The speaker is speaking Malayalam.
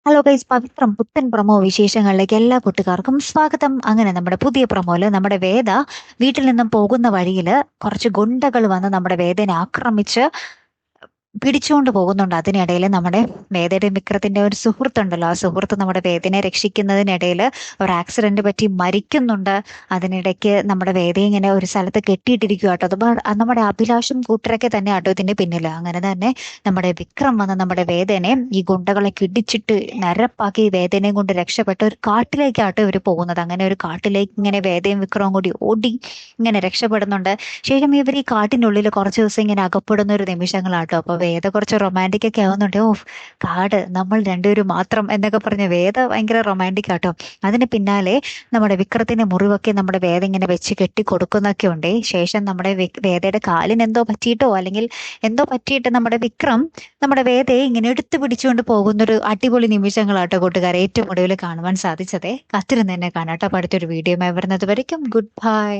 ഹലോ ഗൈസ്, പവിത്രം പുത്തൻ പ്രൊമോ വിശേഷങ്ങളിലേക്ക് എല്ലാ കൂട്ടുകാർക്കും സ്വാഗതം. അങ്ങനെ നമ്മുടെ പുതിയ പ്രൊമോയില് നമ്മുടെ വേദ വീട്ടിൽ നിന്നും പോകുന്ന വഴിയില് കുറച്ച് ഗുണ്ടകൾ വന്ന് നമ്മുടെ വേദനെ ആക്രമിച്ച് പിടിച്ചുകൊണ്ട് പോകുന്നുണ്ട്. അതിനിടയിൽ നമ്മുടെ വേദയുടെ വിക്രത്തിന്റെ ഒരു സുഹൃത്തുണ്ടല്ലോ, ആ സുഹൃത്ത് നമ്മുടെ വേദനെ രക്ഷിക്കുന്നതിനിടയിൽ ഒരു ആക്സിഡന്റ് പറ്റി മരിക്കുന്നുണ്ട്. അതിനിടയ്ക്ക് നമ്മുടെ വേദയെ ഇങ്ങനെ ഒരു സ്ഥലത്ത് കെട്ടിയിട്ടിരിക്കുക കേട്ടോ. അത് നമ്മുടെ അഭിലാഷും കൂട്ടരൊക്കെ തന്നെ ആട്ടോ ഇതിന്റെ പിന്നില്. അങ്ങനെ തന്നെ നമ്മുടെ വിക്രം വന്ന് നമ്മുടെ വേദനെ ഈ ഗുണ്ടകളെ കിടിച്ചിട്ട് നരപ്പാക്കി വേദനയും കൊണ്ട് രക്ഷപ്പെട്ട് ഒരു കാട്ടിലേക്കാട്ടോ ഇവർ പോകുന്നത്. അങ്ങനെ ഒരു കാട്ടിലേക്ക് ഇങ്ങനെ വേദയും വിക്രവും കൂടി ഓടി ഇങ്ങനെ രക്ഷപ്പെടുന്നുണ്ട്. ശേഷം ഇവർ ഈ കാട്ടിനുള്ളിൽ കുറച്ച് ദിവസം ഇങ്ങനെ അകപ്പെടുന്ന ഒരു നിമിഷങ്ങളാട്ടോ. അപ്പൊ വേദ കുറച്ച് റൊമാൻറ്റിക് ഒക്കെ ആവുന്നുണ്ട്. ഓ, കാട്, നമ്മൾ രണ്ടുപേരും മാത്രം എന്നൊക്കെ പറഞ്ഞ് വേദ ഭയങ്കര റൊമാൻറ്റിക് ആട്ടോ. അതിന് പിന്നാലെ നമ്മുടെ വിക്രത്തിന്റെ മുറിവൊക്കെ നമ്മുടെ വേദ ഇങ്ങനെ വെച്ച് കെട്ടി കൊടുക്കുന്നൊക്കെ ഉണ്ട്. ശേഷം നമ്മുടെ വേദയുടെ കാലിന് എന്തോ പറ്റിയിട്ടോ അല്ലെങ്കിൽ എന്തോ പറ്റിയിട്ട് നമ്മുടെ വിക്രം നമ്മുടെ വേദയെ ഇങ്ങനെ എടുത്തു പിടിച്ചുകൊണ്ട് പോകുന്നൊരു അടിപൊളി നിമിഷങ്ങളാട്ടോ കൂട്ടുകാരെ ഏറ്റവും ഒടുവിൽ കാണുവാൻ സാധിച്ചതേ. കാത്തിരുന്ന് തന്നെ കാണാട്ടോ. അപ്പൊ അടുത്തൊരു വീഡിയോ വരുന്നത് വരയ്ക്കും ഗുഡ് ബൈ.